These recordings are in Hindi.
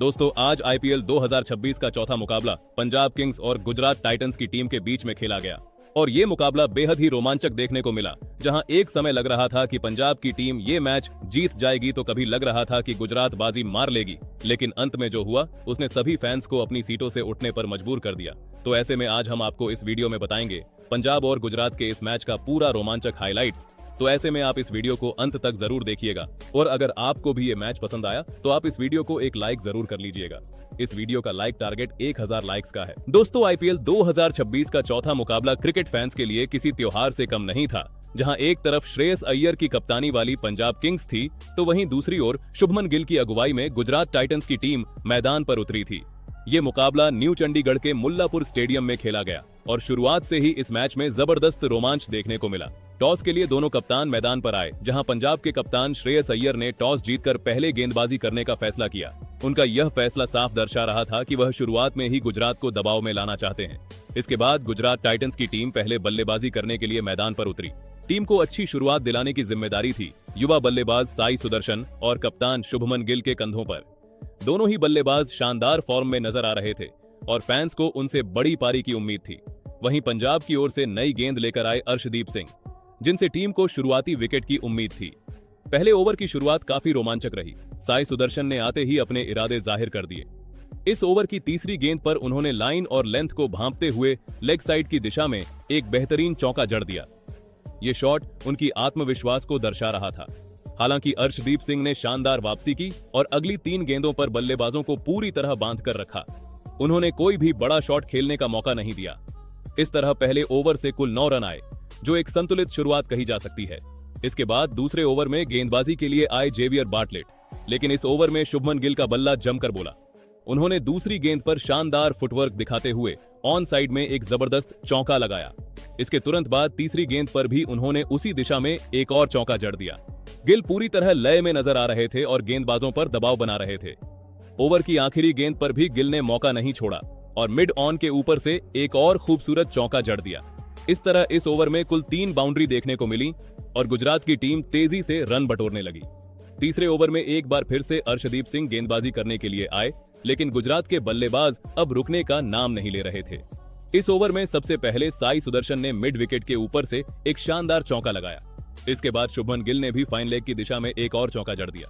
दोस्तों, आज आईपीएल 2026 का चौथा मुकाबला पंजाब किंग्स और गुजरात टाइटंस की टीम के बीच में खेला गया और ये मुकाबला बेहद ही रोमांचक देखने को मिला। जहां एक समय लग रहा था कि पंजाब की टीम ये मैच जीत जाएगी तो कभी लग रहा था कि गुजरात बाजी मार लेगी, लेकिन अंत में जो हुआ उसने सभी फैंस को अपनी सीटों से उठने पर मजबूर कर दिया। तो ऐसे में आज हम आपको इस वीडियो में बताएंगे पंजाब और गुजरात के इस मैच का पूरा रोमांचक हाइलाइट्स। तो ऐसे में आप इस वीडियो को अंत तक जरूर देखिएगा और अगर आपको भी ये मैच पसंद आया तो आप इस वीडियो को एक लाइक जरूर कर लीजिएगा। इस वीडियो का लाइक टारगेट 1000 लाइक्स का है। दोस्तों, आईपीएल 2026 का चौथा मुकाबला क्रिकेट फैंस के लिए किसी त्योहार से कम नहीं था। जहां एक तरफ श्रेयस अय्यर की कप्तानी वाली पंजाब किंग्स थी तो वहीं दूसरी ओर शुभमन गिल की अगुवाई में गुजरात टाइटंस की टीम मैदान पर उतरी थी। ये मुकाबला न्यू चंडीगढ़ के मुल्लापुर स्टेडियम में खेला गया और शुरुआत से ही इस मैच में जबरदस्त रोमांच देखने को मिला। टॉस के लिए दोनों कप्तान मैदान पर आए, जहां पंजाब के कप्तान श्रेयस अय्यर ने टॉस जीतकर पहले गेंदबाजी करने का फैसला किया। उनका यह फैसला साफ दर्शा रहा था कि वह शुरुआत में ही गुजरात को दबाव में लाना चाहते हैं। इसके बाद गुजरात टाइटंस की टीम पहले बल्लेबाजी करने के लिए मैदान पर उतरी। टीम को अच्छी शुरुआत दिलाने की जिम्मेदारी थी युवा बल्लेबाज साई सुदर्शन और कप्तान शुभमन गिल के कंधों पर। दोनों ही बल्लेबाज शानदार फॉर्म में नजर आ रहे थे और फैंस को उनसे बड़ी पारी की उम्मीद थी। वहीं पंजाब की ओर से नई गेंद लेकर आए अर्शदीप सिंह, जिनसे टीम को शुरुआती विकेट की उम्मीद थी। पहले ओवर की शुरुआत काफी रोमांचक रही। साई सुदर्शन ने आते ही अपने इरादे जाहिर कर दिए। इस ओवर की तीसरी गेंद पर उन्होंने लाइन और लेंथ को भांपते हुए लेग साइड की दिशा में एक बेहतरीन चौका जड़ दिया। ये शॉट उनकी आत्मविश्वास को दर्शा रहा था। हालांकि अर्शदीप सिंह ने शानदार वापसी की और अगली 3 गेंदों पर बल्लेबाजों को पूरी तरह बांध कर रखा। उन्होंने कोई भी बड़ा शॉट खेलने का मौका नहीं दिया। इस तरह पहले ओवर से कुल 9 रन आए, जो एक संतुलित शुरुआत कही जा सकती है। इसके बाद दूसरे ओवर में गेंदबाजी के लिए आए जेवियर बार्टलेट, लेकिन इस ओवर में शुभमन गिल का बल्ला जमकर बोला। उन्होंने दूसरी गेंद पर शानदार फुटवर्क दिखाते हुए ऑन साइड में एक जबरदस्त चौका लगाया। इसके तुरंत बाद तीसरी गेंद पर भी उन्होंने उसी दिशा में एक और चौका जड़ दिया। गिल पूरी तरह लय में नजर आ रहे थे और गेंदबाजों पर दबाव बना रहे थे। ओवर की आखिरी गेंद पर भी गिल ने मौका नहीं छोड़ा और मिड ऑन के ऊपर से एक और खूबसूरत चौका जड़ दिया। इस तरह इस ओवर में कुल 3 बाउंड्री देखने को मिली और गुजरात की टीम तेजी से रन बटोरने लगी। तीसरे ओवर में एक बार फिर से अर्शदीप सिंह गेंदबाजी करने के लिए आए, लेकिन गुजरात के बल्लेबाज अब रुकने का नाम नहीं ले रहे थे। इस ओवर में सबसे पहले साई सुदर्शन ने मिड विकेट के ऊपर से एक शानदार चौका लगाया। इसके बाद शुभमन गिल ने भी फाइन लेग की दिशा में एक और चौका जड़ दिया।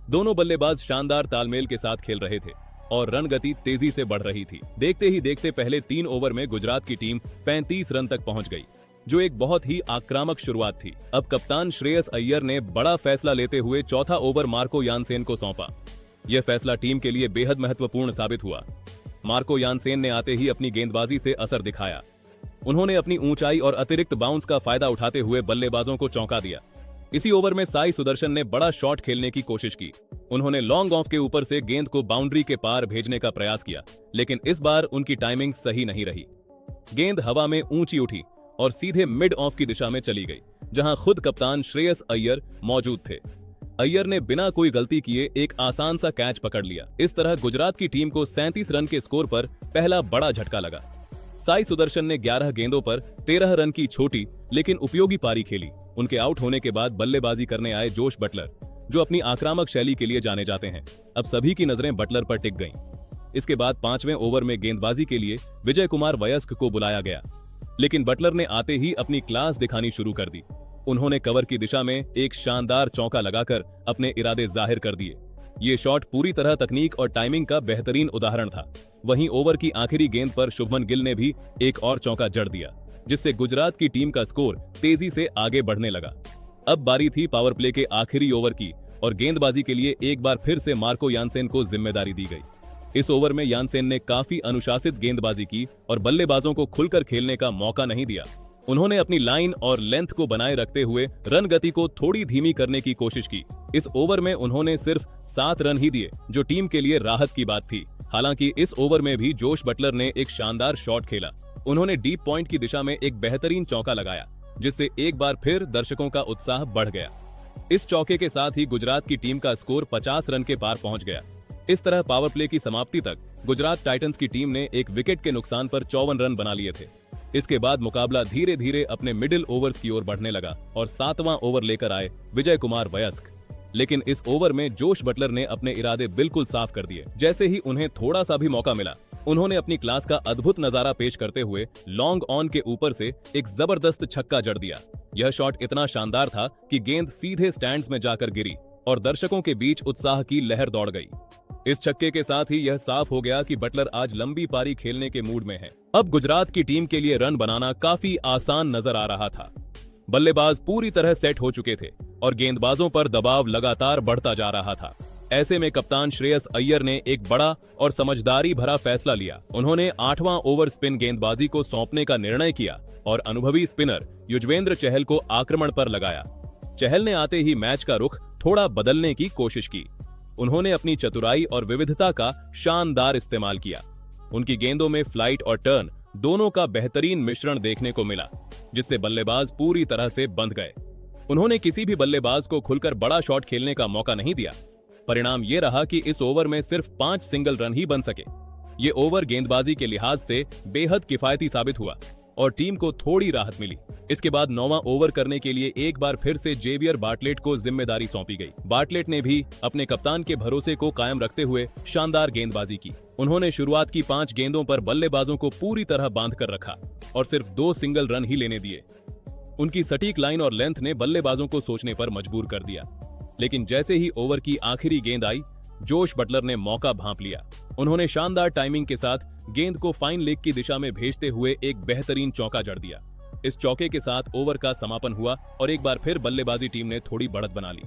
दोनों बल्लेबाज शानदार तालमेल के साथ खेल रहे थे और रन गति तेजी से बढ़ रही थी। देखते ही देखते पहले 3 ओवर में गुजरात की टीम 35 रन तक पहुंच गई, जो एक बहुत ही आक्रामक शुरुआत थी। अब कप्तान श्रेयस अय्यर ने बड़ा फैसला लेते हुए चौथा ओवर मार्को यानसेन को सौंपा। यह फैसला टीम के लिए बेहद महत्वपूर्ण साबित हुआ। मार्को यानसेन ने आते ही अपनी गेंदबाजी से असर दिखाया। उन्होंने अपनी ऊंचाई और अतिरिक्त बाउंस का फायदा उठाते हुए बल्लेबाजों को चौंका दिया। इसी ओवर में साई सुदर्शन ने बड़ा शॉट खेलने की कोशिश की। उन्होंने लॉन्ग ऑफ के ऊपर से गेंद को बाउंड्री के पार भेजने का प्रयास किया, लेकिन इस बार उनकी टाइमिंग सही नहीं रही। गेंद हवा में ऊंची उठी और सीधे मिड ऑफ की दिशा में चली गई, जहां खुद कप्तान श्रेयस अय्यर मौजूद थे। अय्यर ने बिना कोई गलती किए एक आसान सा कैच पकड़ लिया। इस तरह गुजरात की टीम को 37 रन के स्कोर पर पहला बड़ा झटका लगा। साई सुदर्शन ने 11 गेंदों पर 13 रन की छोटी लेकिन उपयोगी पारी खेली। उनके आउट होने के बाद बल्लेबाजी करने आए जोश बटलर, जो अपनी आक्रामक शैली के लिए जाने जाते हैं। अब सभी की नजरें बटलर पर टिक गईं। इसके बाद 5वें ओवर में गेंदबाजी के लिए विजय कुमार वयस्क को बुलाया गया, लेकिन बटलर ने आते ही अपनी क्लास दिखानी शुरू कर दी। उन्होंने कवर की दिशा में एक शानदार चौका लगाकर अपने इरादे जाहिर कर दिए। ये शॉट पूरी तरह तकनीक और टाइमिंग का बेहतरीन उदाहरण था। वहीं ओवर की आखिरी गेंद पर शुभमन गिल ने भी एक और चौका जड़ दिया, जिससे गुजरात की टीम का स्कोर तेजी से आगे बढ़ने लगा। अब बारी थी पावर प्ले के आखिरी ओवर की और गेंदबाजी के लिए एक बार फिर से मार्को यानसेन को जिम्मेदारी दी गई। इस ओवर में यानसेन ने काफी अनुशासित गेंदबाजी की और बल्लेबाजों को खुलकर खेलने का मौका नहीं दिया। उन्होंने अपनी लाइन और लेंथ को बनाए रखते हुए रन गति को थोड़ी धीमी करने की कोशिश की। इस ओवर में उन्होंने सिर्फ 7 रन ही दिए, जो टीम के लिए राहत की बात थी। हालांकि इस ओवर में भी जोश बटलर ने एक शानदार शॉट खेला। उन्होंने डीप पॉइंट की दिशा में एक बेहतरीन चौका लगाया, जिससे एक बार फिर दर्शकों का उत्साह बढ़ गया। इस चौके के साथ ही गुजरात की टीम का स्कोर 50 रन के पार पहुंच गया। इस तरह पावर प्ले की समाप्ति तक गुजरात टाइटंस की टीम ने एक विकेट के नुकसान पर 54 रन बना लिए थे। इसके बाद मुकाबला धीरे धीरे अपने मिडिल ओवर्स की ओर बढ़ने लगा और 7वां ओवर लेकर आए विजय कुमार वयस्क। लेकिन इस ओवर में जोश बटलर ने अपने इरादे बिल्कुल साफ कर दिए। जैसे ही उन्हें थोड़ा सा भी मौका मिला, उन्होंने अपनी क्लास का अद्भुत नजारा पेश करते हुए लॉन्ग ऑन के ऊपर से एक जबरदस्त छक्का जड़ दिया। यह शॉट इतना शानदार था कि गेंद सीधे स्टैंड्स में जाकर गिरी और दर्शकों के बीच उत्साह की लहर दौड़ गई। इस छक्के के साथ ही यह साफ हो गया कि बटलर आज लंबी पारी खेलने के मूड में है। अब गुजरात की टीम के लिए रन बनाना काफी आसान नजर आ रहा था। बल्लेबाज पूरी तरह सेट हो चुके थे और गेंदबाजों पर दबाव लगातार बढ़ता जा रहा था। ऐसे में कप्तान श्रेयस अय्यर ने एक बड़ा और समझदारी भरा फैसला लिया। उन्होंने 8वां ओवर स्पिन गेंदबाजी को सौंपने का निर्णय किया और अनुभवी स्पिनर युजवेंद्र चहल को आक्रमण पर लगाया। चहल ने आते ही मैच का रुख थोड़ा बदलने की कोशिश की। उन्होंने अपनी चतुराई और विविधता का शानदार इस्तेमाल किया। उनकी गेंदों में फ्लाइट और टर्न दोनों का बेहतरीन मिश्रण देखने को मिला, जिससे बल्लेबाज पूरी तरह से बंध गए। उन्होंने किसी भी बल्लेबाज को खुलकर बड़ा शॉट खेलने का मौका नहीं दिया। परिणाम ये रहा कि इस ओवर में सिर्फ 5 सिंगल रन ही बन सके। ये ओवर गेंदबाजी के लिहाज से बेहद किफायती साबित हुआ और टीम को थोड़ी राहत मिली। इसके बाद 9वां ओवर करने के लिए एक बार फिर से जेवियर बार्टलेट को जिम्मेदारी सौंपी गई। बार्टलेट ने भी अपने कप्तान के भरोसे को कायम रखते हुए शानदार गेंदबाजी की। उन्होंने शुरुआत की 5 गेंदों पर बल्लेबाजों को पूरी तरह बांध कर रखा और सिर्फ 2 सिंगल रन ही लेने दिए। उनकी सटीक लाइन और लेंथ ने बल्लेबाजों को सोचने पर मजबूर कर दिया। लेकिन जैसे ही ओवर की आखिरी गेंद आई, जोश बटलर ने मौका भांप लिया। उन्होंने शानदार टाइमिंग के साथ गेंद को फाइन लेग की दिशा में भेजते हुए एक बेहतरीन चौका जड़ दिया। इस चौके के साथ ओवर का समापन हुआ और एक बार फिर बल्लेबाजी टीम ने थोड़ी बढ़त बना ली।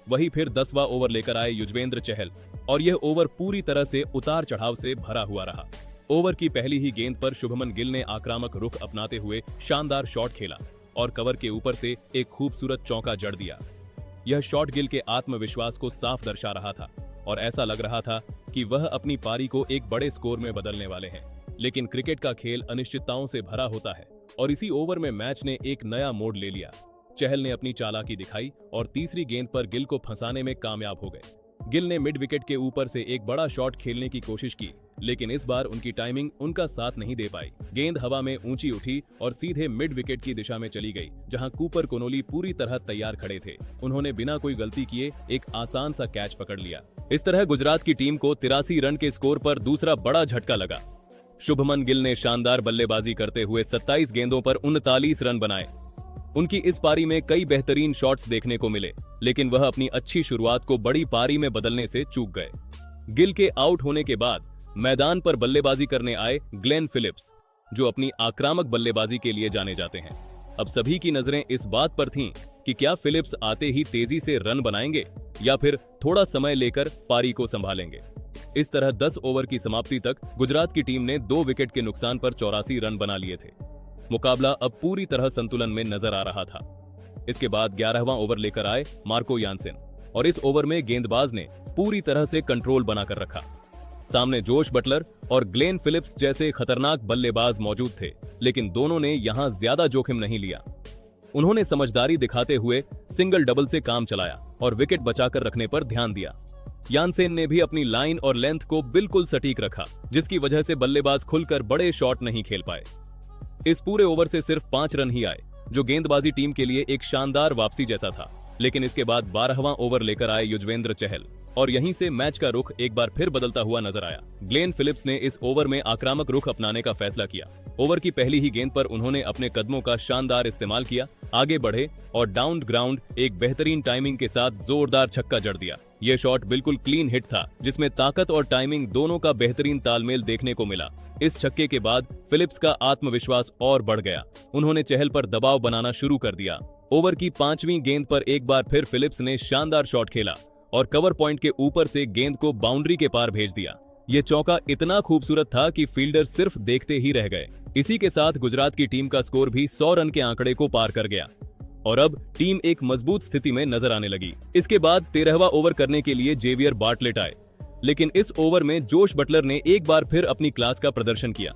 वही फिर 10वां ओवर लेकर आए युजवेंद्र चहल और यह ओवर पूरी तरह से उतार चढ़ाव से भरा हुआ रहा। ओवर की पहली ही गेंद पर शुभमन गिल ने आक्रामक रुख अपनाते हुए शानदार शॉट खेला और कवर के ऊपर से एक खूबसूरत चौका जड़ दिया। यह शॉट गिल के आत्मविश्वास को साफ दर्शा रहा था और ऐसा लग रहा था कि वह अपनी पारी को एक बड़े स्कोर में बदलने वाले हैं। लेकिन क्रिकेट का खेल अनिश्चितताओं से भरा होता है और इसी ओवर में मैच ने एक नया मोड़ ले लिया। चहल ने अपनी चालाकी दिखाई और तीसरी गेंद पर गिल को फंसाने में कामयाब हो गए। गिल ने मिड विकेट के ऊपर से एक बड़ा शॉट खेलने की कोशिश की, लेकिन इस बार उनकी टाइमिंग उनका साथ नहीं दे पाई। गेंद हवा में ऊंची उठी और सीधे मिड विकेट की दिशा में चली गई, जहां कूपर कोनोली पूरी तरह तैयार खड़े थे। उन्होंने बिना कोई गलती किए एक आसान सा कैच पकड़ लिया। इस तरह गुजरात की टीम को 83 रन के स्कोर पर दूसरा बड़ा झटका लगा। शुभमन गिल ने शानदार बल्लेबाजी करते हुए 27 गेंदों पर 39 रन बनाए। उनकी इस पारी में कई बेहतरीन शॉट्स देखने को मिले, लेकिन वह अपनी अच्छी शुरुआत को बड़ी पारी में बदलने से चूक गए। गिल के आउट होने के बाद मैदान पर बल्लेबाजी करने आए ग्लेन फिलिप्स, जो अपनी आक्रामक बल्लेबाजी के लिए जाने जाते हैं। अब सभी की नजरें इस बात पर थीं कि क्या फिलिप्स आते ही तेजी से रन बनाएंगे या फिर थोड़ा समय लेकर पारी को संभालेंगे। इस तरह 10 ओवर की समाप्ति तक गुजरात की टीम ने 2 विकेट के नुकसान पर 84 रन बना लिए थे। मुकाबला अब पूरी तरह संतुलन में नजर आ रहा था। इसके बाद 11वां ओवर लेकर आए मार्को यानसेन और इस ओवर में गेंदबाज ने पूरी तरह से कंट्रोल बनाकर रखा। सामने जोश बटलर और ग्लेन फिलिप्स जैसे खतरनाक बल्लेबाज मौजूद थे, लेकिन दोनों ने यहां ज्यादा जोखिम नहीं लिया। उन्होंने समझदारी दिखाते हुए सिंगल डबल से काम चलाया और विकेट बचाकर रखने पर ध्यान दिया। यानसेन ने भी अपनी लाइन और लेंथ को बिल्कुल सटीक रखा, जिसकी वजह से बल्लेबाज खुलकर बड़े शॉट नहीं खेल पाए। इस पूरे ओवर से सिर्फ 5 रन ही आए, जो गेंदबाजी टीम के लिए एक शानदार वापसी जैसा था। लेकिन इसके बाद 12वां ओवर लेकर आए युजवेंद्र चहल और यहीं से मैच का रुख एक बार फिर बदलता हुआ नजर आया। ग्लेन फिलिप्स ने इस ओवर में आक्रामक रुख अपनाने का फैसला किया। ओवर की पहली ही गेंद पर उन्होंने अपने कदमों का शानदार इस्तेमाल किया, आगे बढ़े और डाउन ग्राउंड एक बेहतरीन टाइमिंग के साथ जोरदार छक्का जड़ दिया। यह शॉट बिल्कुल क्लीन हिट था, जिसमें ताकत और टाइमिंग दोनों का बेहतरीन तालमेल देखने को मिला। इस छक्के के बाद फिलिप्स का आत्मविश्वास और बढ़ गया। उन्होंने चहल पर दबाव बनाना शुरू कर दिया। ओवर की 5वीं गेंद पर एक बार फिर फिलिप्स ने शानदार शॉट खेला और कवर पॉइंट के ऊपर से गेंद को बाउंड्री के पार भेज दिया। ये चौका इतना खूबसूरत था कि फील्डर सिर्फ देखते ही रह गए। इसी के साथ गुजरात की टीम का स्कोर भी 100 रन के आंकड़े को पार कर गया और अब टीम एक मजबूत स्थिति में नजर आने लगी। इसके बाद 13वां ओवर करने के लिए जेवियर बार्टलेट आए, लेकिन इस ओवर में जोश बटलर ने एक बार फिर अपनी क्लास का प्रदर्शन किया।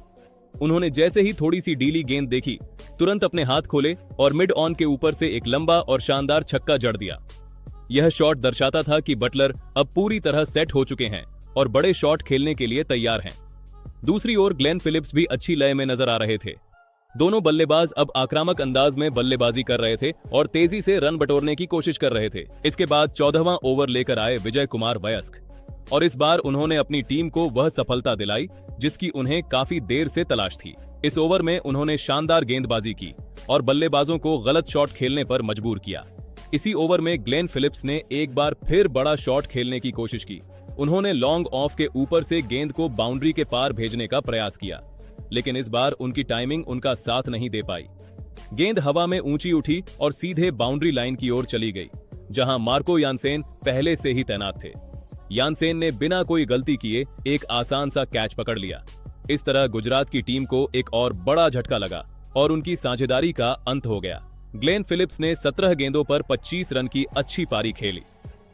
उन्होंने जैसे ही थोड़ी सी डीली गेंद देखी, तुरंत अपने हाथ खोले और मिड ऑन के ऊपर से एक लंबा और शानदार छक्का जड़ दिया। यह शॉट दर्शाता था कि बटलर अब पूरी तरह सेट हो चुके हैं और बड़े शॉट खेलने के लिए तैयार हैं। दूसरी ओर ग्लेन फिलिप्स भी अच्छी लय में नजर आ रहे थे। दोनों बल्लेबाज अब आक्रामक अंदाज में बल्लेबाजी कर रहे थे और तेजी से रन बटोरने की कोशिश कर रहे थे। इसके बाद 14वां ओवर लेकर आए विजय कुमार वयस्क और इस बार उन्होंने अपनी टीम को वह सफलता दिलाई जिसकी उन्हें काफी देर से तलाश थी। इस ओवर में उन्होंने शानदार गेंदबाजी की और बल्लेबाजों को गलत शॉट खेलने पर मजबूर किया। इसी ओवर में ग्लेन फिलिप्स ने एक बार फिर बड़ा शॉट खेलने की कोशिश की। उन्होंने लॉन्ग ऑफ के ऊपर से गेंद को बाउंड्री के पार भेजने का प्रयास किया, लेकिन इस बार उनकी टाइमिंग उनका साथ नहीं दे पाई। गेंद हवा में ऊंची उठी और सीधे बाउंड्री लाइन की ओर चली गई, जहां मार्को यानसेन पहले से ही तैनात थे। यानसेन ने बिना कोई गलती किए एक आसान सा कैच पकड़ लिया। इस तरह गुजरात की टीम को एक और बड़ा झटका लगा और उनकी साझेदारी का अंत हो गया। ग्लेन फिलिप्स ने 17 गेंदों पर 25 रन की अच्छी पारी खेली।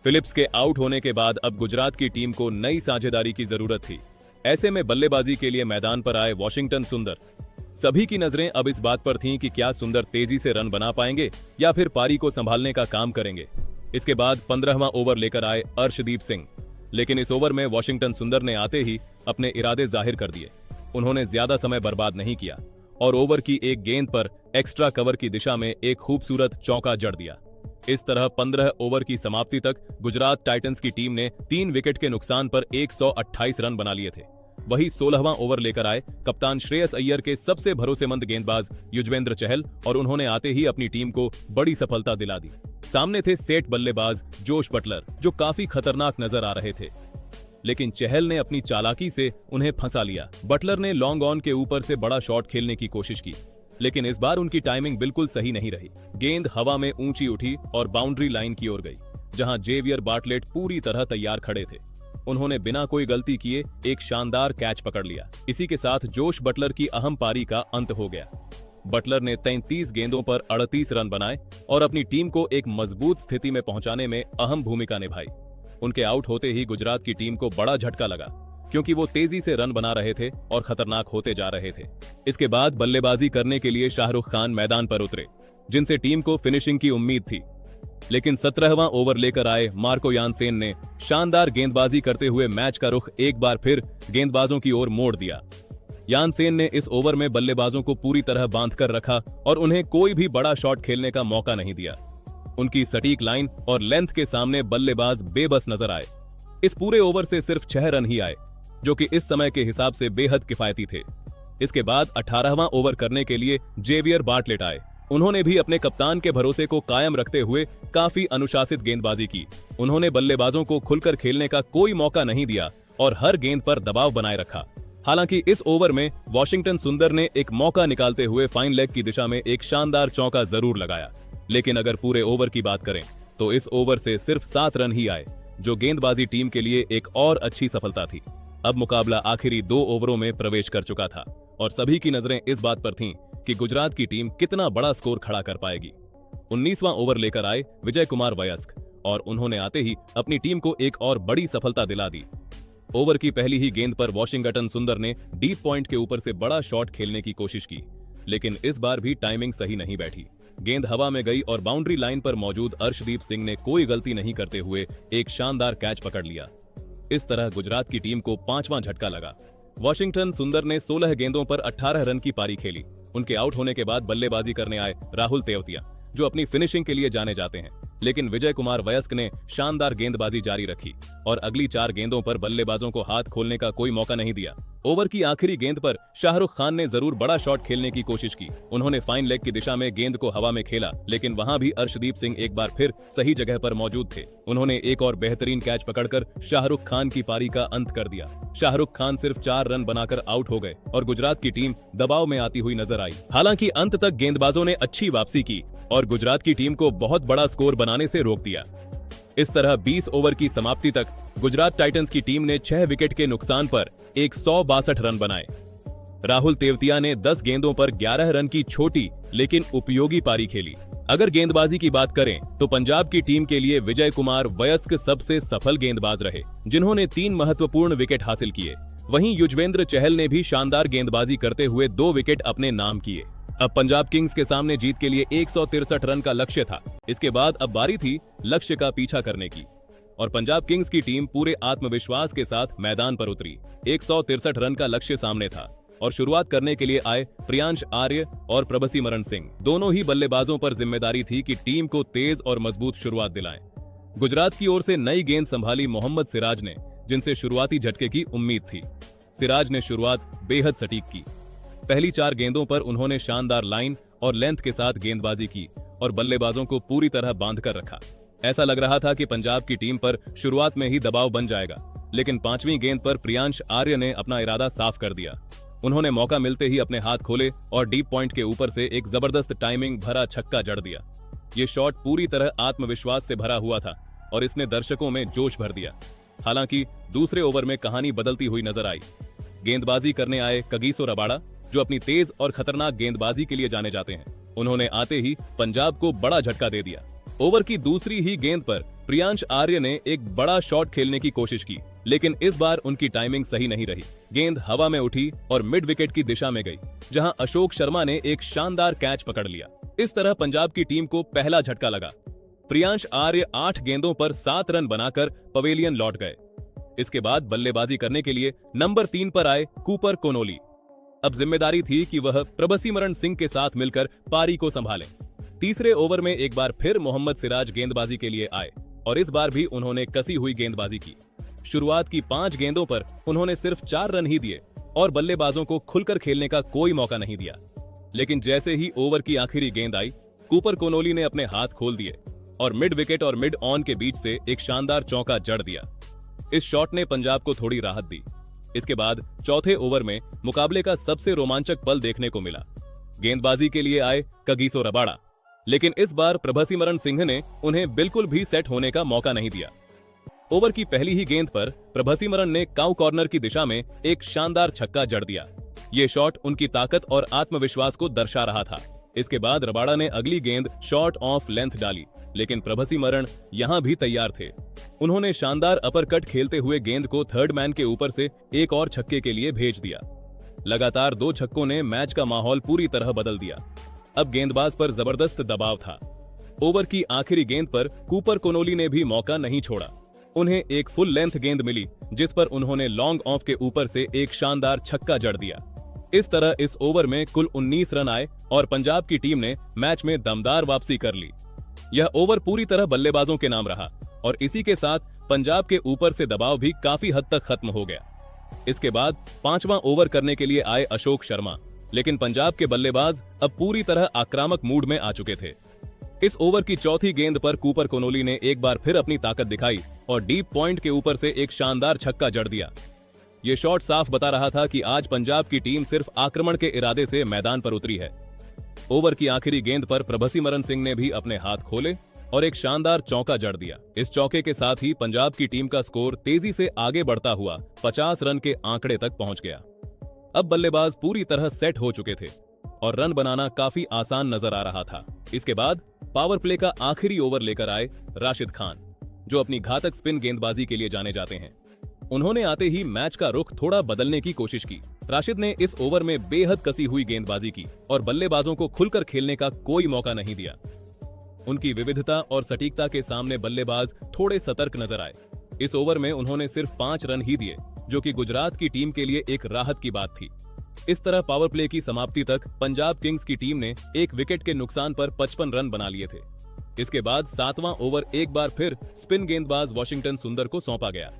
फिलिप्स के आउट होने के बाद अब गुजरात की टीम को नई साझेदारी की जरूरत थी। ऐसे में बल्लेबाजी के लिए मैदान पर आए वॉशिंगटन सुंदर। सभी की नजरें अब इस बात पर थीं कि क्या सुंदर तेजी से रन बना पाएंगे या फिर पारी को संभालने का काम करेंगे। इसके बाद 15वां ओवर लेकर आए अर्शदीप सिंह, लेकिन इस ओवर में वॉशिंगटन सुंदर ने आते ही अपने इरादे जाहिर कर दिए। उन्होंने ज्यादा समय बर्बाद नहीं किया और ओवर की एक गेंद पर एक्स्ट्रा कवर की दिशा में एक खूबसूरत चौका जड़ दिया। इस तरह 15 ओवर की समाप्ति तक गुजरात टाइटंस की टीम ने 3 विकेट के नुकसान पर 128 रन बना लिए थे। वही 16वां ओवर लेकर आए कप्तान श्रेयस अय्यर के सबसे भरोसेमंद गेंदबाज युजवेंद्र चहल और उन्होंने आते ही अपनी टीम को बड़ी सफलता दिला दी। सामने थे सेठ बल्लेबाज जोश बटलर, जो काफी खतरनाक नजर आ रहे थे, लेकिन चहल ने अपनी चालाकी से उन्हें फंसा लिया। बटलर ने लॉन्ग ऑन के ऊपर से बड़ा शॉट खेलने की कोशिश की, लेकिन इस बार उनकी टाइमिंग बिल्कुल सही नहीं रही। गेंद हवा में ऊंची उठी और बाउंड्री लाइन की ओर गई, जहां जेवियर बार्टलेट पूरी तरह तैयार खड़े थे। उन्होंने बिना कोई गलती किए एक शानदार कैच पकड़ लिया। इसी के साथ जोश बटलर की अहम पारी का अंत हो गया। बटलर ने 33 गेंदों पर 38 रन बनाए और अपनी टीम को एक मजबूत स्थिति में पहुंचाने में अहम भूमिका निभाई। उनके आउट होते ही गुजरात की टीम को बड़ा झटका लगा, क्योंकि वो तेजी से रन बना रहे थे और खतरनाक होते जा रहे थे। इसके बाद बल्लेबाजी करने के लिए शाहरुख खान मैदान पर उतरे, जिनसे टीम को फिनिशिंग की उम्मीद थी। लेकिन 17वां ओवर लेकर आए मार्को यानसेन ने शानदार गेंदबाजी करते हुए मैच का रुख एक बार फिर गेंदबाजों की ओर मोड़ दिया। यानसेन ने इस ओवर में बल्लेबाजों को पूरी तरह बांध कर रखा और उन्हें कोई भी बड़ा शॉट खेलने का मौका नहीं दिया। उनकी सटीक लाइन और लेंथ के सामने बल्लेबाज बेबस नजर आए। इस पूरे ओवर से सिर्फ 6 रन ही आए, जो कि इस समय के हिसाब से बेहद किफायती थे। इसके बाद 18वां ओवर करने के लिए जेवियर बार्टलेट आए। उन्होंने भी अपने कप्तान के भरोसे को कायम रखते हुए काफी अनुशासित गेंदबाजी की। उन्होंने बल्लेबाजों को खुलकर खेलने का कोई मौका नहीं दिया और हर गेंद पर दबाव बनाए रखा। हालांकि इस ओवर में वॉशिंगटन सुंदर ने एक मौका निकालते हुए फाइन लेग की दिशा में एक शानदार चौका जरूर लगाया, लेकिन अगर पूरे ओवर की बात करें तो इस ओवर से सिर्फ 7 रन ही आए, जो गेंदबाजी टीम के लिए एक और अच्छी सफलता थी। अब मुकाबला आखिरी 2 ओवरों में प्रवेश कर चुका था और सभी की नजरें इस बात पर थीं कि गुजरात की टीम कितना बड़ा स्कोर खड़ा कर पाएगी। 19वां ओवर लेकर आए विजय कुमार वयस्क और उन्होंने आते ही अपनी टीम को एक और बड़ी सफलता दिला दी। ओवर की पहली ही गेंद पर वॉशिंगटन सुंदर ने डीप पॉइंट के ऊपर से बड़ा शॉट खेलने की कोशिश की, लेकिन इस बार भी टाइमिंग सही नहीं बैठी। गेंद हवा में गई और बाउंड्री लाइन पर मौजूद अर्शदीप सिंह ने कोई गलती नहीं करते हुए एक शानदार कैच पकड़ लिया। इस तरह गुजरात की टीम को 5वां झटका लगा। वॉशिंगटन सुंदर ने 16 गेंदों पर 18 रन की पारी खेली। उनके आउट होने के बाद बल्लेबाजी करने आए राहुल तेवतिया, जो अपनी फिनिशिंग के लिए जाने जाते हैं, लेकिन विजय कुमार वयस्क ने शानदार गेंदबाजी जारी रखी और अगली 4 गेंदों पर बल्लेबाजों को हाथ खोलने का कोई मौका नहीं दिया। ओवर की आखिरी गेंद पर शाहरुख खान ने जरूर बड़ा शॉट खेलने की कोशिश की। उन्होंने फाइन लेग की दिशा में गेंद को हवा में खेला, लेकिन वहां भी अर्शदीप सिंह एक बार फिर सही जगह पर मौजूद थे। उन्होंने एक और बेहतरीन कैच पकड़कर शाहरुख खान की पारी का अंत कर दिया। शाहरुख खान सिर्फ 4 रन बनाकर आउट हो गए और गुजरात की टीम दबाव में आती हुई नजर आई। हालांकि अंत तक गेंदबाजों ने अच्छी वापसी की और गुजरात की टीम को बहुत बड़ा स्कोर बनाने से रोक दिया। इस तरह 20 ओवर की समाप्ति तक गुजरात टाइटंस की टीम ने 6 विकेट के नुकसान पर 162 रन बनाए। राहुल तेवतिया ने 10 गेंदों पर 11 रन की छोटी लेकिन उपयोगी पारी खेली। अगर गेंदबाजी की बात करें तो पंजाब की टीम के लिए विजय कुमार वयस्क सबसे सफल गेंदबाज रहे, जिन्होंने 3 महत्वपूर्ण विकेट हासिल किए। वहीं युजवेंद्र चहल ने भी शानदार गेंदबाजी करते हुए 2 विकेट अपने नाम किए। अब पंजाब किंग्स के सामने जीत के लिए 163 रन का लक्ष्य था। इसके बाद अब बारी थी लक्ष्य का पीछा करने की और पंजाब किंग्स की टीम पूरे आत्मविश्वास के साथ मैदान पर उतरी। 163 रन का लक्ष्य सामने था और शुरुआत करने के लिए आए प्रियांश आर्य और प्रभसिमरन सिंह। दोनों ही बल्लेबाजों पर जिम्मेदारी थी कि टीम को तेज और मजबूत शुरुआत दिलाएं। गुजरात की ओर से नई गेंद संभाली मोहम्मद सिराज ने, जिनसे शुरुआती झटके की उम्मीद थी। सिराज ने शुरुआत बेहद सटीक की। पहली 4 गेंदों पर उन्होंने शानदार लाइन और लेंथ के साथ गेंदबाजी की और बल्लेबाजों को पूरी तरह बांध कर रखा। ऐसा लग रहा था कि पंजाब की टीम पर शुरुआत में ही दबाव बन जाएगा, लेकिन 5वीं गेंद पर प्रियांश आर्य ने अपना इरादा साफ कर दिया। उन्होंने मौका मिलते ही अपने हाथ खोले और डीप पॉइंट के ऊपर से एक जबरदस्त टाइमिंग भरा छक्का जड़ दिया। ये शॉट पूरी तरह आत्मविश्वास से भरा हुआ था और इसने दर्शकों में जोश भर दिया। हालांकि दूसरे ओवर में कहानी बदलती हुई नजर आई। गेंदबाजी करने आए कगिसो रबाड़ा, जो अपनी तेज और खतरनाक गेंदबाजी के लिए जाने जाते हैं, उन्होंने आते ही पंजाब को बड़ा झटका दे दिया। ओवर की दूसरी ही गेंद पर प्रियांश आर्य ने एक बड़ा शॉट खेलने की कोशिश की, लेकिन इस बार उनकी टाइमिंग सही नहीं रही। गेंद हवा में उठी और मिड विकेट की दिशा में गई, जहां अशोक शर्मा ने एक शानदार कैच पकड़ लिया। इस तरह पंजाब की टीम को पहला झटका लगा। प्रियांश आर्य 8 गेंदों पर 7 रन बनाकर पवेलियन लौट गए। इसके बाद बल्लेबाजी करने के लिए नंबर 3 पर आए कूपर कोनोली। अब जिम्मेदारी थी कि वह प्रभसिमरन सिंह के साथ मिलकर पारी को संभालें। तीसरे ओवर में एक बार फिर मोहम्मद सिराज गेंदबाजी के लिए आए और इस बार भी उन्होंने कसी हुई गेंदबाजी की। शुरुआत की 5 गेंदों पर उन्होंने सिर्फ 4 रन ही दिए और बल्लेबाजों को खुलकर खेलने का कोई मौका नहीं दिया। लेकिन जैसे ही ओवर की आखिरी गेंद आई, कूपर कोनोली ने अपने हाथ खोल दिए और मिड विकेट और मिड ऑन के बीच से एक शानदार चौका जड़ दिया। इस शॉट ने पंजाब को थोड़ी राहत दी। इसके बाद चौथे ओवर में मुकाबले का सबसे रोमांचक पल देखने को मिला। गेंदबाजी के लिए आए कगिसो रबाड़ा, लेकिन इस बार प्रभसिमरन सिंह ने उन्हें बिल्कुल भी सेट होने का मौका नहीं दिया। ओवर की पहली ही गेंद पर प्रभसिमरन ने काउ कॉर्नर की दिशा में एक शानदार छक्का जड़ दिया। ये शॉट उनकी ताकत और आत्मविश्वास को दर्शा रहा था। इसके बाद रबाड़ा ने अगली गेंद शॉर्ट ऑफ लेंथ डाली, लेकिन प्रभसिमरन यहां भी तैयार थे। उन्होंने शानदार अपरकट खेलते हुए गेंद को थर्ड मैन के ऊपर से एक और छक्के के लिए भेज दिया। लगातार 2 छक्कों ने मैच का माहौल पूरी तरह बदल दिया। अब गेंदबाज पर जबरदस्त दबाव था। ओवर की आखिरी गेंद पर कूपर कोनोली ने भी मौका नहीं छोड़ा। उन्हें एक फुल लेंथ गेंद मिली, जिस पर उन्होंने लॉन्ग ऑफ के ऊपर से एक शानदार छक्का जड़ दिया। इस तरह इस ओवर में कुल 19 रन आए और पंजाब की टीम ने मैच में दमदार वापसी कर ली। यह ओवर पूरी तरह बल्लेबाजों के नाम रहा और इसी के साथ पंजाब के ऊपर से दबाव भी काफी हद तक खत्म हो गया। इसके बाद 5वां ओवर करने के लिए आए अशोक शर्मा, लेकिन पंजाब के बल्लेबाज अब पूरी तरह आक्रामक मूड में आ चुके थे। इस ओवर की चौथी गेंद पर कूपर कोनोली ने एक बार फिर अपनी ताकत दिखाई और डीप पॉइंट के ऊपर से एक शानदार छक्का जड़ दिया। ये शॉट साफ बता रहा था कि आज पंजाब की टीम सिर्फ आक्रमण के इरादे से मैदान पर उतरी है। ओवर की आखिरी गेंद पर प्रभसिमरन सिंह ने भी अपने हाथ खोले और एक शानदार चौका जड़ दिया। इस चौके के साथ ही पंजाब की टीम का स्कोर तेजी से आगे बढ़ता हुआ 50 रन के आंकड़े तक पहुंच गया। अब बल्लेबाज पूरी तरह सेट हो चुके थे और रन बनाना काफी आसान नजर आ रहा था। इसके बाद पावर प्ले का आखिरी ओवर लेकर आए राशिद खान, जो अपनी घातक स्पिन गेंदबाजी के लिए जाने जाते हैं। उन्होंने आते ही मैच का रुख थोड़ा बदलने की कोशिश की। राशिद ने इस ओवर में बेहद कसी हुई गेंदबाजी की और बल्लेबाजों को खुलकर खेलने का कोई मौका नहीं दिया। उनकी विविधता और सटीकता के सामने बल्लेबाज थोड़े सतर्क नजर आए। इस ओवर में उन्होंने सिर्फ 5 रन ही दिए, जो कि गुजरात की टीम के लिए एक राहत की बात थी। इस तरह पावर प्ले की समाप्ति तक पंजाब किंग्स की टीम ने 1 विकेट के नुकसान पर 55 रन बना लिए थे। इसके बाद 7वां ओवर एक बार फिर स्पिन गेंदबाज वाशिंगटन सुंदर को सौंपा गया।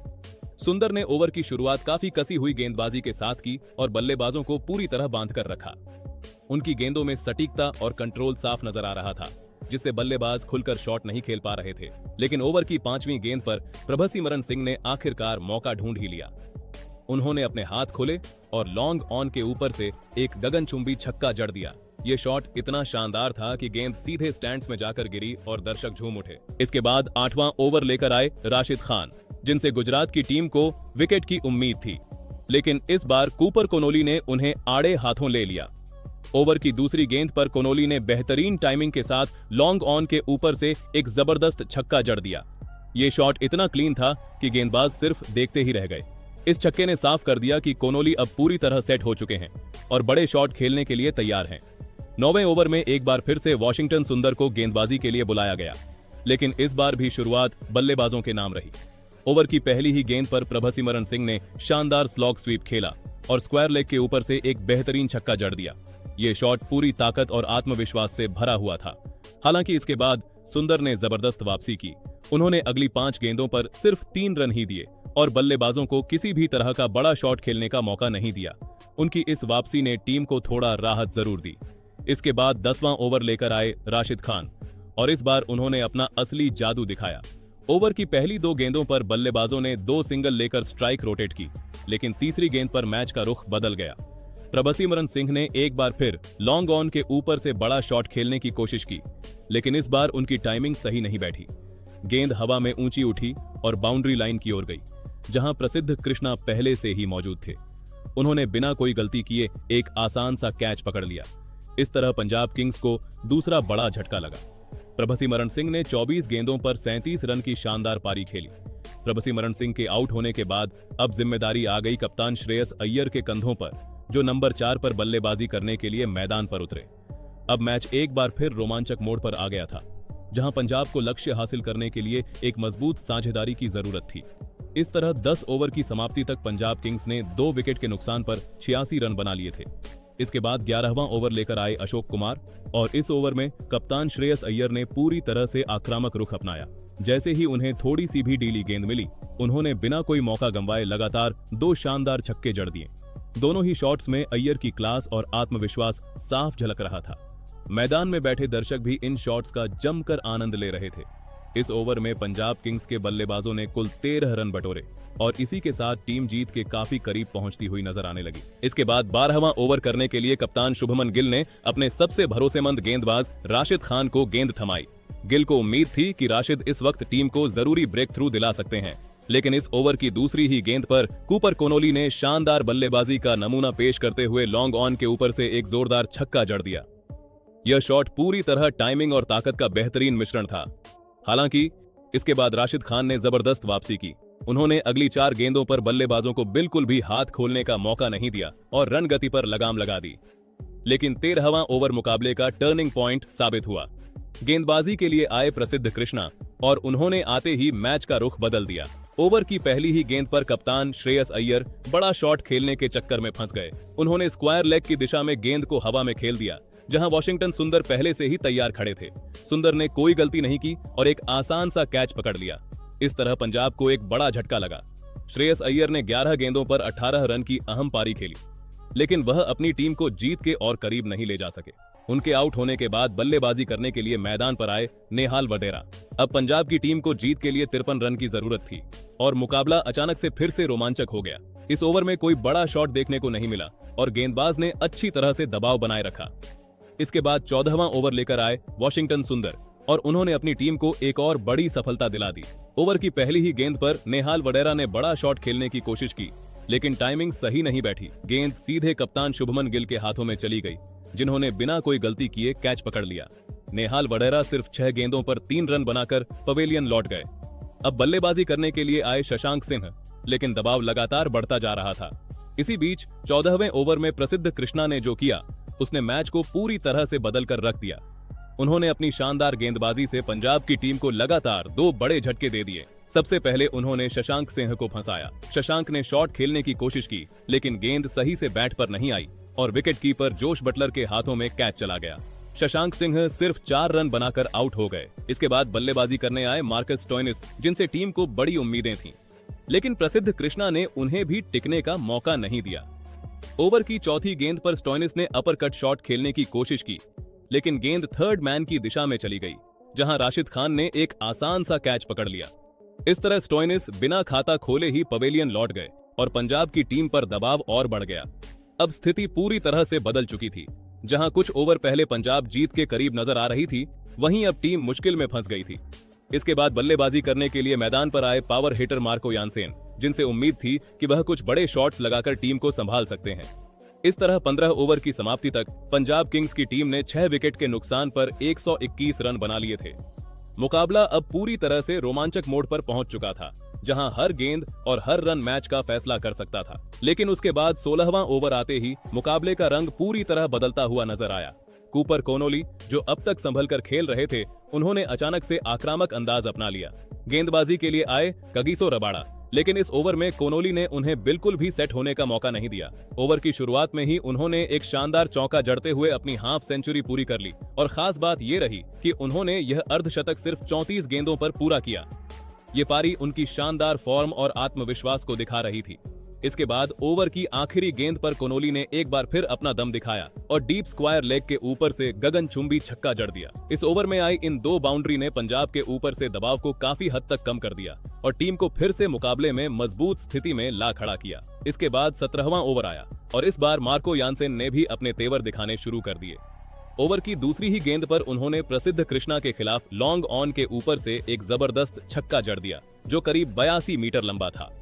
सुंदर ने ओवर की शुरुआत काफी कसी हुई गेंदबाजी के साथ की और बल्लेबाजों को पूरी तरह बांधकर रखा। उनकी गेंदों में सटीकता और कंट्रोल साफ नजर आ रहा था, जिससे बल्लेबाज खुलकर शॉट नहीं खेल पा रहे थे। लेकिन ओवर की 5वीं गेंद पर प्रभसिमरन सिंह ने आखिरकार मौका ढूंढ ही लिया। उन्होंने अपने हाथ खोले और लॉन्ग ऑन के ऊपर से एक गगनचुंबी छक्का जड़ दिया। ये शॉट इतना शानदार था कि गेंद सीधे स्टैंड्स में जाकर गिरी और दर्शक झूम उठे। इसके बाद 8वां ओवर लेकर आए राशिद खान, जिनसे गुजरात की टीम को विकेट की उम्मीद थी। लेकिन इस बार कूपर कोनोली ने उन्हें आड़े हाथों ले लिया। ओवर की दूसरी गेंद पर कोनोली ने बेहतरीन टाइमिंग के साथ लॉन्ग ऑन के ऊपर से एक जबरदस्त छक्का जड़ दिया। ये शॉट इतना क्लीन था कि गेंदबाज सिर्फ देखते ही रह गए। इस छक्के ने साफ कर दिया कि कोनोली अब पूरी तरह सेट हो चुके हैं और बड़े शॉट खेलने के लिए तैयार हैं। 9वें ओवर में एक बार फिर से वाशिंगटन सुंदर को गेंदबाजी के लिए बुलाया गया, लेकिन इस बार भी शुरुआत बल्लेबाजों के नाम रही। ओवर की पहली ही गेंद पर प्रभसिमरन सिंह ने शानदार स्लॉग स्वीप खेला और स्क्वायर लेग के ऊपर से एक बेहतरीन छक्का जड़ दिया। ये शॉट पूरी ताकत और आत्मविश्वास से भरा हुआ था। हालांकि इसके बाद सुंदर ने जबरदस्त वापसी की। उन्होंने अगली 5 गेंदों पर सिर्फ 3 रन ही दिए और बल्लेबाजों को किसी भी तरह का बड़ा शॉट खेलने का मौका नहीं दिया। उनकी इस वापसी ने टीम को थोड़ा राहत जरूर दी। इसके बाद 10वां ओवर लेकर आए राशिद खान और इस बार उन्होंने अपना असली जादू दिखाया। ओवर की पहली 2 गेंदों पर बल्लेबाजों ने 2 सिंगल लेकर स्ट्राइक रोटेट की, लेकिन तीसरी गेंद पर मैच का रुख बदल गया। प्रभसिमरन सिंह ने एक बार फिर लॉन्ग ऑन के ऊपर से बड़ा शॉट खेलने की कोशिश की, लेकिन इस बार उनकी टाइमिंग सही नहीं बैठी। गेंद हवा में ऊंची उठी और बाउंड्री लाइन की ओर गई, जहां प्रसिद्ध कृष्णा पहले से ही मौजूद थे। उन्होंने बिना कोई गलती किए एक आसान सा कैच पकड़ लिया। इस तरह पंजाब किंग्स को दूसरा बड़ा झटका लगा। प्रभसिमरन सिंह ने 24 गेंदों पर 37 रन की शानदार पारी खेली। प्रभसिमरन सिंह के आउट होने के बाद अब जिम्मेदारी आ गई कप्तान श्रेयस अय्यर के कंधों पर, जो नंबर 4 पर बल्लेबाजी करने के लिए मैदान पर उतरे। अब मैच एक बार फिर रोमांचक मोड़ पर आ गया था, जहां पंजाब को लक्ष्य हासिल करने के लिए एक मजबूत साझेदारी की जरूरत थी। इस तरह 10 ओवर की समाप्ति तक पंजाब किंग्स ने 2 विकेट के नुकसान पर 86 रन बना लिए थे। इसके बाद 11वां ओवर लेकर आए अशोक कुमार और इस ओवर में कप्तान श्रेयस अय्यर ने पूरी तरह से आक्रामक रुख अपनाया। जैसे ही उन्हें थोड़ी सी भी ढीली गेंद मिली, उन्होंने बिना कोई मौका गंवाए लगातार 2 शानदार छक्के जड़ दिए। दोनों ही शॉट्स में अय्यर की क्लास और आत्मविश्वास साफ झलक रहा था। मैदान में बैठे दर्शक भी इन शॉट्स का जमकर आनंद ले रहे थे। इस ओवर में पंजाब किंग्स के बल्लेबाजों ने कुल 13 रन बटोरे और इसी के साथ टीम जीत के काफी करीब पहुंचती हुई नजर आने लगी। इसके बाद 12वां ओवर करने के लिए कप्तान शुभमन गिल ने अपने सबसे भरोसेमंद गेंदबाज राशिद खान को गेंद थमाई। गिल को उम्मीद थी कि राशिद इस वक्त टीम को जरूरी ब्रेक थ्रू दिला सकते हैं, लेकिन इस ओवर की दूसरी ही गेंद पर कूपर कोनोली ने शानदार बल्लेबाजी का नमूना पेश करते हुए लॉन्ग ऑन के ऊपर से एक जोरदार छक्का जड़ दिया। यह शॉट पूरी तरह टाइमिंग और ताकत का बेहतरीन मिश्रण था। हालांकि इसके बाद राशिद खान ने जबरदस्त वापसी की। उन्होंने अगली 4 गेंदों पर बल्लेबाजों को बिल्कुल भी हाथ खोलने का मौका नहीं दिया और रन गति पर लगाम लगा दी। लेकिन 13वां ओवर मुकाबले का टर्निंग पॉइंट साबित हुआ। गेंदबाजी के लिए आए प्रसिद्ध कृष्णा और उन्होंने आते ही मैच का रुख बदल दिया। ओवर की पहली ही गेंद पर कप्तान श्रेयस अय्यर बड़ा शॉट खेलने के चक्कर में फंस गए। उन्होंने स्क्वायर लेग की दिशा में गेंद को हवा में खेल दिया, जहां वॉशिंगटन सुंदर पहले से ही तैयार खड़े थे। सुंदर ने कोई गलती नहीं की और एक आसान सा कैच पकड़ लिया। इस तरह पंजाब को एक बड़ा झटका लगा। श्रेयस अय्यर ने 11 गेंदों पर 18 रन की अहम पारी खेली, लेकिन वह अपनी टीम को जीत के और करीब नहीं ले जा सके। उनके आउट होने के बाद बल्लेबाजी करने के लिए मैदान पर आए नेहाल वडेरा। अब पंजाब की टीम को जीत के लिए 53 रन की जरूरत थी और मुकाबला अचानक से फिर से रोमांचक हो गया। इस ओवर में कोई बड़ा शॉट देखने को नहीं मिला और गेंदबाज ने अच्छी तरह से दबाव बनाए रखा। इसके बाद 14वां ओवर लेकर आए वॉशिंगटन सुंदर और उन्होंने अपनी टीम को एक और बड़ी सफलता दिला दी। ओवर की पहली ही गेंद पर नेहाल वडेरा ने बड़ा शॉट खेलने की कोशिश की, लेकिन टाइमिंग सही नहीं बैठी। गेंद सीधे कप्तान शुभमन गिल के हाथों में चली गई, जिन्होंने बिना कोई गलती किए कैच पकड़ लिया। नेहाल वडेरा सिर्फ 6 गेंदों पर 3 रन बनाकर पवेलियन लौट गए। अब बल्लेबाजी करने के लिए आए शशांक सिंह, लेकिन दबाव लगातार बढ़ता जा रहा था। इसी बीच 14वें ओवर में प्रसिद्ध कृष्णा ने जो किया, उसने मैच को पूरी तरह से बदल कर रख दिया। उन्होंने अपनी शानदार गेंदबाजी से पंजाब की टीम को लगातार 2 बड़े झटके दे दिए। सबसे पहले उन्होंने शशांक सिंह को फंसाया। शशांक ने शॉट खेलने की कोशिश की, लेकिन गेंद सही से बैट पर नहीं आई और विकेट कीपर जोश बटलर के हाथों में कैच चला गया। शशांक सिंह सिर्फ 4 रन बनाकर आउट हो गए। इसके बाद बल्लेबाजी करने आए मार्कस स्टोइनिस, जिनसे टीम को बड़ी उम्मीदें थीं, लेकिन प्रसिद्ध कृष्णा ने उन्हें भी टिकने का मौका नहीं दिया। ओवर की चौथी गेंद पर स्टोइनिस ने अपर कट शॉट खेलने की कोशिश की, लेकिन गेंद थर्ड मैन की दिशा में चली गई, जहां राशिद खान ने एक आसान सा कैच पकड़ लिया। इस तरह स्टोइनिस बिना खाता खोले ही पवेलियन लौट गए और पंजाब की टीम पर दबाव और बढ़ गया। अब स्थिति पूरी तरह से बदल चुकी थी। जहां कुछ ओवर पहले पंजाब जीत के करीब नजर आ रही थी, वहीं अब टीम मुश्किल में फंस गई थी। इसके बाद बल्लेबाजी करने के लिए मैदान पर आए पावर हिटर मार्को यानसेन, जिनसे उम्मीद थी कि वह कुछ बड़े शॉट्स लगाकर टीम को संभाल सकते हैं। इस तरह 15 ओवर की समाप्ति तक पंजाब किंग्स की टीम ने 6 विकेट के नुकसान पर 121 रन बना लिए थे। मुकाबला अब पूरी तरह से रोमांचक मोड़ पर पहुंच चुका था, जहां हर गेंद और हर रन मैच का फैसला कर सकता था। लेकिन उसके बाद 16वां ओवर आते ही मुकाबले का रंग पूरी तरह बदलता हुआ नजर आया। कूपर कोनोली, जो अब तक संभल कर खेल रहे थे, उन्होंने अचानक से आक्रामक अंदाज अपना लिया। गेंदबाजी के लिए आए कगिसो रबाड़ा, लेकिन इस ओवर में कोनोली ने उन्हें बिल्कुल भी सेट होने का मौका नहीं दिया। ओवर की शुरुआत में ही उन्होंने एक शानदार चौका जड़ते हुए अपनी हाफ सेंचुरी पूरी कर ली और खास बात यह रही कि उन्होंने यह अर्धशतक सिर्फ 34 गेंदों पर पूरा किया। ये पारी उनकी शानदार फॉर्म और आत्मविश्वास को दिखा रही थी। इसके बाद ओवर की आखिरी गेंद पर कोनोली ने एक बार फिर अपना दम दिखाया और डीप स्क्वायर लेग के ऊपर से गगनचुंबी छक्का जड़ दिया। इस ओवर में आई इन 2 बाउंड्री ने पंजाब के ऊपर से दबाव को काफी हद तक कम कर दिया और टीम को फिर से मुकाबले में मजबूत स्थिति में ला खड़ा किया। इसके बाद 17वां ओवर आया और इस बार मार्को यानसेन ने भी अपने तेवर दिखाने शुरू कर दिए। ओवर की दूसरी ही गेंद पर उन्होंने प्रसिद्ध कृष्णा के खिलाफ लॉन्ग ऑन के ऊपर से एक जबरदस्त छक्का जड़ दिया जो करीब 82 मीटर लंबा था।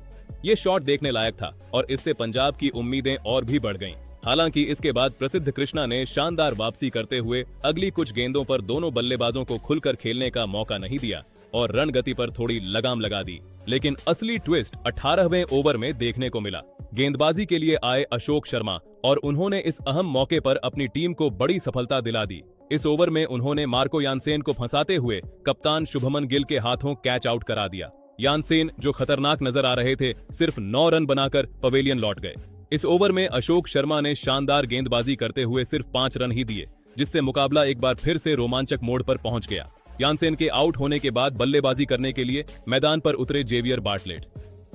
ये शॉट देखने लायक था और इससे पंजाब की उम्मीदें और भी बढ़ गईं। हालांकि इसके बाद प्रसिद्ध कृष्णा ने शानदार वापसी करते हुए अगली कुछ गेंदों पर दोनों बल्लेबाजों को खुलकर खेलने का मौका नहीं दिया और रन गति पर थोड़ी लगाम लगा दी। लेकिन असली ट्विस्ट 18वें ओवर में देखने को मिला। गेंदबाजी के लिए आए अशोक शर्मा और उन्होंने इस अहम मौके पर अपनी टीम को बड़ी सफलता दिला दी। इस ओवर में उन्होंने मार्को यानसेन को फंसाते हुए कप्तान शुभमन गिल के हाथों कैच आउट करा दिया। यानसेन, जो खतरनाक नजर आ रहे थे, सिर्फ 9 रन बनाकर पवेलियन लौट गए। इस ओवर में अशोक शर्मा ने शानदार गेंदबाजी करते हुए सिर्फ 5 रन ही दिए, जिससे मुकाबला एक बार फिर से रोमांचक मोड़ पर पहुंच गया। यानसेन के आउट होने के बाद बल्लेबाजी करने के लिए मैदान पर उतरे जेवियर बार्टलेट।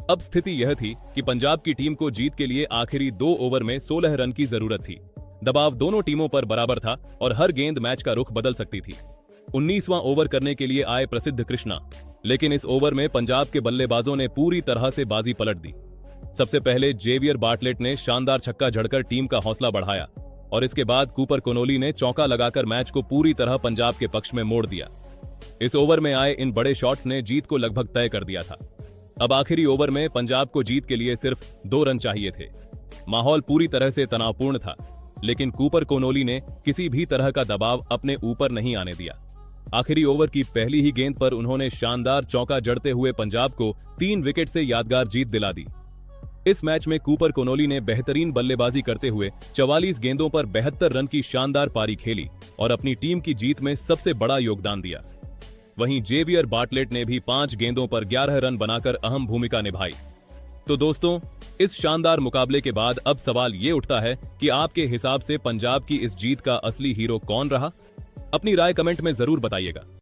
अब स्थिति यह थी कि पंजाब की टीम को जीत के लिए आखिरी 2 ओवर में 16 रन की जरूरत थी। दबाव दोनों टीमों पर बराबर था और हर गेंद मैच का रुख बदल सकती थी। 19वां ओवर करने के लिए आए प्रसिद्ध कृष्णा, लेकिन इस ओवर में पंजाब के बल्लेबाजों ने पूरी तरह से बाजी पलट दी। सबसे पहले जेवियर बार्टलेट ने शानदार छक्का जड़कर टीम का हौसला बढ़ाया और इसके बाद कूपर कोनोली ने चौका लगाकर मैच को पूरी तरह पंजाब के पक्ष में मोड़ दिया। इस ओवर में आए इन बड़े शॉट्स ने जीत को लगभग तय कर दिया था। अब आखिरी ओवर में पंजाब को जीत के लिए सिर्फ 2 रन चाहिए थे। माहौल पूरी तरह से तनावपूर्ण था, लेकिन कूपर कोनोली ने किसी भी तरह का दबाव अपने ऊपर नहीं आने दिया। आखिरी ओवर की पहली ही गेंद पर उन्होंने शानदार चौका जड़ते हुए पंजाब को 3 विकेट से यादगार जीत दिला दी। इस मैच में कूपर कोनोली ने बेहतरीन बल्लेबाजी करते हुए 44 गेंदों पर 72 रन की शानदार पारी खेली और अपनी टीम की जीत में सबसे बड़ा योगदान दिया। वहीं जेवियर बार्टलेट ने भी 5 गेंदों पर 11 रन बनाकर अहम भूमिका निभाई। तो दोस्तों, इस शानदार मुकाबले के बाद अब सवाल ये उठता है कि आपके हिसाब से पंजाब की इस जीत का असली हीरो कौन रहा? अपनी राय कमेंट में जरूर बताइएगा।